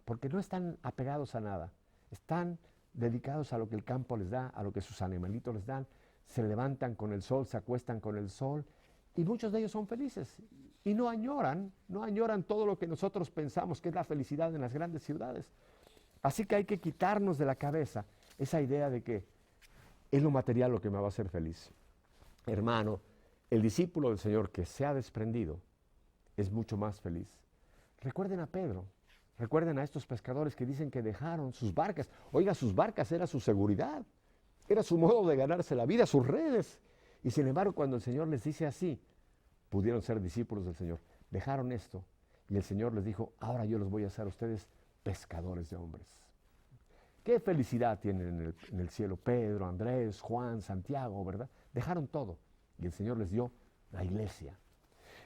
porque no están apegados a nada, están dedicados a lo que el campo les da, a lo que sus animalitos les dan, se levantan con el sol, se acuestan con el sol, y muchos de ellos son felices, y no añoran todo lo que nosotros pensamos que es la felicidad en las grandes ciudades. Así que hay que quitarnos de la cabeza esa idea de que es lo material lo que me va a hacer feliz. Hermano, el discípulo del Señor que se ha desprendido es mucho más feliz. Recuerden a Pedro, recuerden a estos pescadores que dicen que dejaron sus barcas. Oiga, sus barcas era su seguridad, era su modo de ganarse la vida, sus redes. Y sin embargo, cuando el Señor les dice así, pudieron ser discípulos del Señor. Dejaron esto y el Señor les dijo, ahora yo los voy a hacer a ustedes pescadores de hombres. ¿Qué felicidad tienen en el cielo Pedro, Andrés, Juan, Santiago, verdad? Dejaron todo y el Señor les dio la iglesia.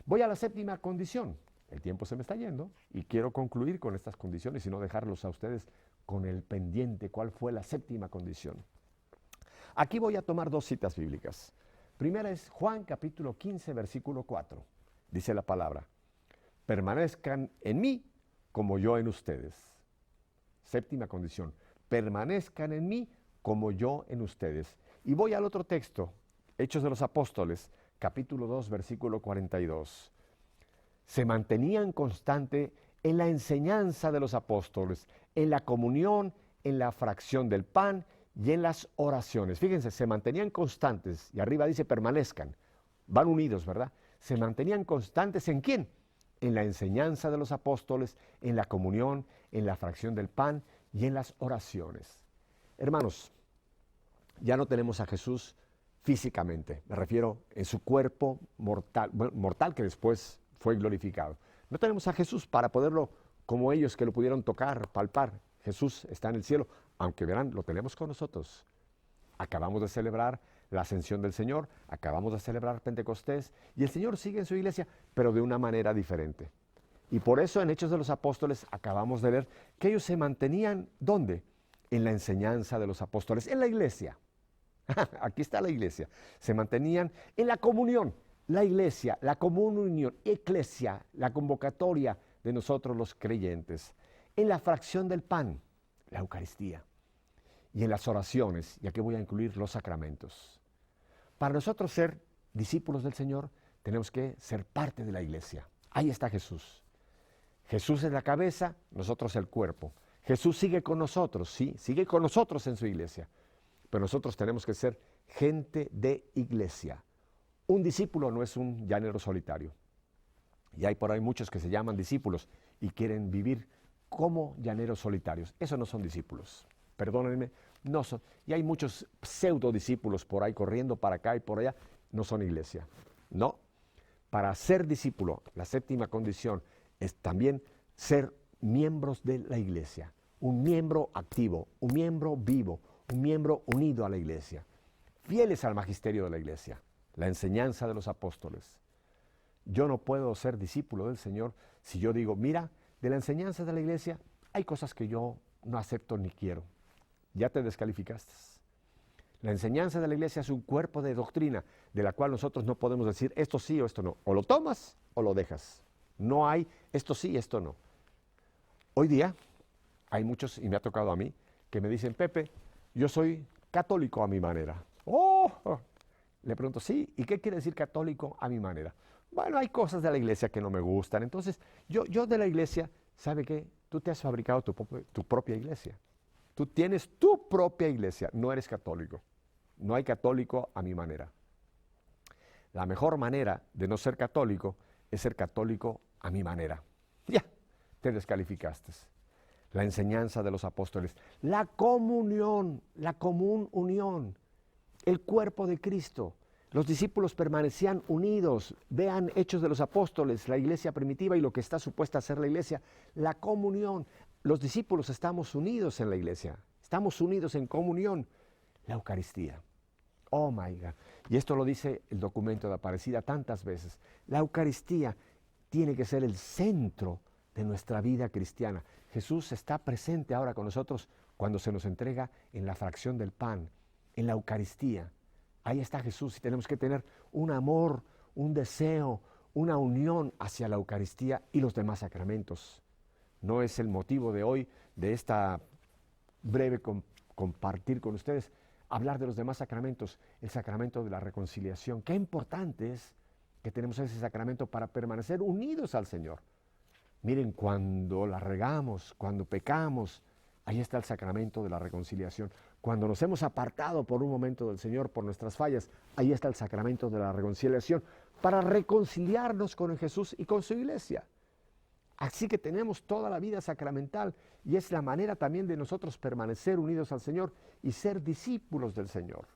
Voy a la séptima condición. El tiempo se me está yendo y quiero concluir con estas condiciones y no dejarlos a ustedes con el pendiente. ¿Cuál fue la séptima condición? Aquí voy a tomar dos citas bíblicas. Primera es Juan capítulo 15, versículo 4. Dice la palabra, permanezcan en mí como yo en ustedes. Séptima condición, permanezcan en mí como yo en ustedes. Y voy al otro texto, Hechos de los Apóstoles, capítulo 2, versículo 42. Se mantenían constante en la enseñanza de los apóstoles, en la comunión, en la fracción del pan y en las oraciones. Fíjense, se mantenían constantes, y arriba dice permanezcan, van unidos, ¿verdad? Se mantenían constantes ¿en quién? En la enseñanza de los apóstoles, en la comunión, en la fracción del pan y en las oraciones. Hermanos, ya no tenemos a Jesús físicamente, me refiero en su cuerpo mortal que después fue glorificado. No tenemos a Jesús para poderlo, como ellos que lo pudieron tocar, palpar. Jesús está en el cielo, aunque verán, lo tenemos con nosotros. Acabamos de celebrar la ascensión del Señor, acabamos de celebrar Pentecostés y el Señor sigue en su iglesia, pero de una manera diferente. Y por eso en Hechos de los Apóstoles acabamos de ver que ellos se mantenían, ¿dónde? En la enseñanza de los apóstoles, en la iglesia. Aquí está la iglesia. Se mantenían en la comunión, la iglesia, la comunión, eclesia, la convocatoria de nosotros los creyentes. En la fracción del pan, la Eucaristía. Y en las oraciones, y aquí voy a incluir los sacramentos. Para nosotros ser discípulos del Señor, tenemos que ser parte de la iglesia. Ahí está Jesús. Jesús es la cabeza, nosotros el cuerpo. Jesús sigue con nosotros, sí, sigue con nosotros en su iglesia. Pero nosotros tenemos que ser gente de iglesia. Un discípulo no es un llanero solitario. Y hay por ahí muchos que se llaman discípulos y quieren vivir como llaneros solitarios. Esos no son discípulos. Perdónenme, no son. Y hay muchos pseudo discípulos por ahí corriendo para acá y por allá. No son iglesia. No. Para ser discípulo, la séptima condición es también ser miembros de la iglesia. Un miembro activo, un miembro vivo, un miembro unido a la iglesia. Fieles al magisterio de la iglesia, la enseñanza de los apóstoles. Yo no puedo ser discípulo del Señor si yo digo, mira, de la enseñanza de la iglesia hay cosas que yo no acepto ni quiero. Ya te descalificaste. La enseñanza de la iglesia es un cuerpo de doctrina de la cual nosotros no podemos decir esto sí o esto no. O lo tomas o lo dejas. No hay esto sí, esto no. Hoy día hay muchos, y me ha tocado a mí, que me dicen, Pepe, yo soy católico a mi manera. Le pregunto, sí, ¿y qué quiere decir católico a mi manera? Bueno, hay cosas de la iglesia que no me gustan. Entonces, yo de la iglesia, ¿sabe qué? Tú te has fabricado tu propia iglesia. Tú tienes tu propia iglesia, no eres católico. No hay católico a mi manera. La mejor manera de no ser católico es ser católico a mi manera. Ya, te descalificaste. La enseñanza de los apóstoles, la comunión, la común unión, el cuerpo de Cristo. Los discípulos permanecían unidos. Vean Hechos de los Apóstoles, la iglesia primitiva y lo que está supuesta a ser la iglesia. La comunión. Los discípulos estamos unidos en la iglesia. Estamos unidos en comunión. La Eucaristía. Oh my God. Y esto lo dice el documento de Aparecida tantas veces. La Eucaristía tiene que ser el centro de nuestra vida cristiana. Jesús está presente ahora con nosotros cuando se nos entrega en la fracción del pan, en la Eucaristía. Ahí está Jesús y tenemos que tener un amor, un deseo, una unión hacia la Eucaristía y los demás sacramentos. No es el motivo de hoy, de esta breve compartir con ustedes, hablar de los demás sacramentos, el sacramento de la reconciliación. Qué importante es que tenemos ese sacramento para permanecer unidos al Señor. Miren, cuando la regamos, cuando pecamos, ahí está el sacramento de la reconciliación. Cuando nos hemos apartado por un momento del Señor por nuestras fallas, ahí está el sacramento de la reconciliación para reconciliarnos con Jesús y con su iglesia. Así que tenemos toda la vida sacramental y es la manera también de nosotros permanecer unidos al Señor y ser discípulos del Señor.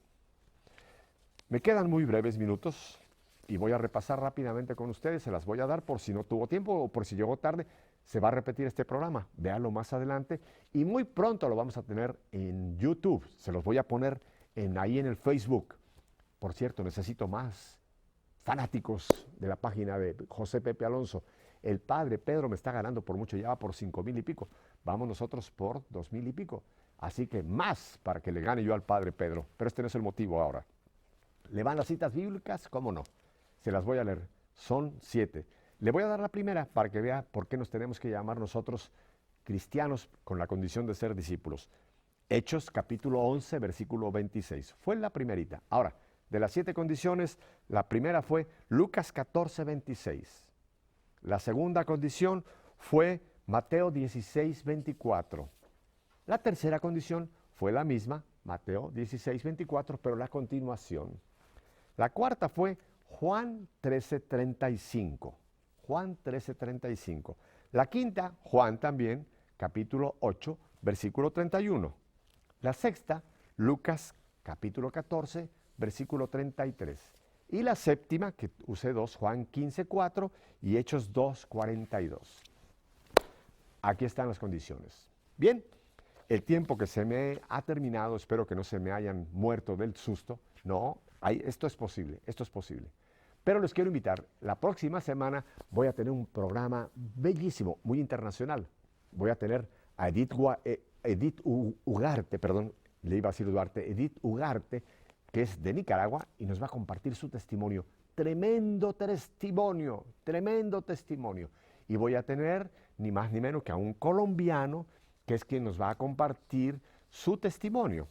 Me quedan muy breves minutos y voy a repasar rápidamente con ustedes, se las voy a dar por si no tuvo tiempo o por si llegó tarde, se va a repetir este programa, véanlo más adelante y muy pronto lo vamos a tener en YouTube, se los voy a poner ahí en el Facebook. Por cierto, necesito más fanáticos de la página de José Pepe Alonso. El padre Pedro me está ganando por mucho, ya va por 5,000 y pico, vamos nosotros por 2,000 y pico, así que más para que le gane yo al padre Pedro, pero este no es el motivo ahora. ¿Le van las citas bíblicas? ¿Cómo no? Se las voy a leer, son 7. Le voy a dar la primera para que vea por qué nos tenemos que llamar nosotros cristianos con la condición de ser discípulos. Hechos capítulo 11, versículo 26. Fue la primerita. Ahora, de las 7 condiciones, la primera fue Lucas 14, 26. La segunda condición fue Mateo 16, 24. La tercera condición fue la misma, Mateo 16, 24, pero la continuación. La cuarta fue Juan 13, 35. Juan 13, 35. La quinta, Juan también, capítulo 8, versículo 31. La sexta, Lucas, capítulo 14, versículo 33. Y la séptima, que usé 2, Juan 15, 4 y Hechos 2, 42. Aquí están las condiciones. Bien, el tiempo que se me ha terminado, espero que no se me hayan muerto del susto. No, esto es posible, esto es posible. Pero les quiero invitar, la próxima semana voy a tener un programa bellísimo, muy internacional. Voy a tener a Edith Ugarte, le iba a decir Duarte, Edith Ugarte, que es de Nicaragua y nos va a compartir su testimonio. Tremendo testimonio, tremendo testimonio. Y voy a tener ni más ni menos que a un colombiano que es quien nos va a compartir su testimonio.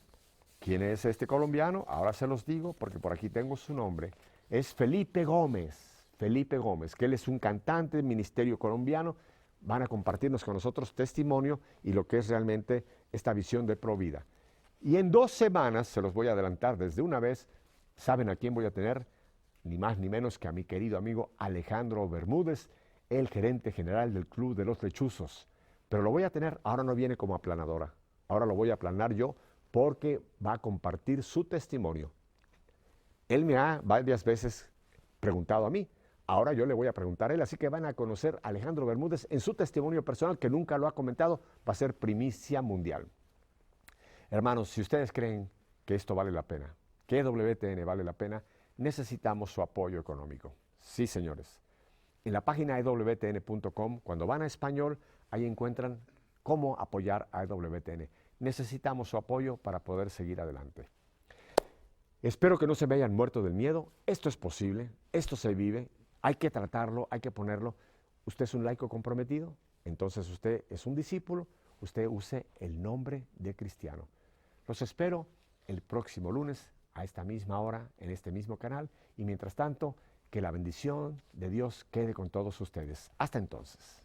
¿Quién es este colombiano? Ahora se los digo porque por aquí tengo su nombre. Es Felipe Gómez, que él es un cantante del ministerio colombiano. Van a compartirnos con nosotros testimonio y lo que es realmente esta visión de Provida. Y en 2 semanas, se los voy a adelantar desde una vez, ¿saben a quién voy a tener? Ni más ni menos que a mi querido amigo Alejandro Bermúdez, el gerente general del Club de los Lechuzos. Pero lo voy a tener, ahora no viene como aplanadora, ahora lo voy a aplanar yo porque va a compartir su testimonio. Él me ha varias veces preguntado a mí, ahora yo le voy a preguntar a él, así que van a conocer a Alejandro Bermúdez en su testimonio personal, que nunca lo ha comentado, va a ser primicia mundial. Hermanos, si ustedes creen que esto vale la pena, que WTN vale la pena, necesitamos su apoyo económico. Sí, señores. En la página ewtn.com, cuando van a español, ahí encuentran cómo apoyar a EWTN. Necesitamos su apoyo para poder seguir adelante. Espero que no se me hayan muerto del miedo. Esto es posible, esto se vive, hay que tratarlo, hay que ponerlo. ¿Usted es un laico comprometido? Entonces usted es un discípulo, usted use el nombre de cristiano. Los espero el próximo lunes a esta misma hora, en este mismo canal, y mientras tanto, que la bendición de Dios quede con todos ustedes. Hasta entonces.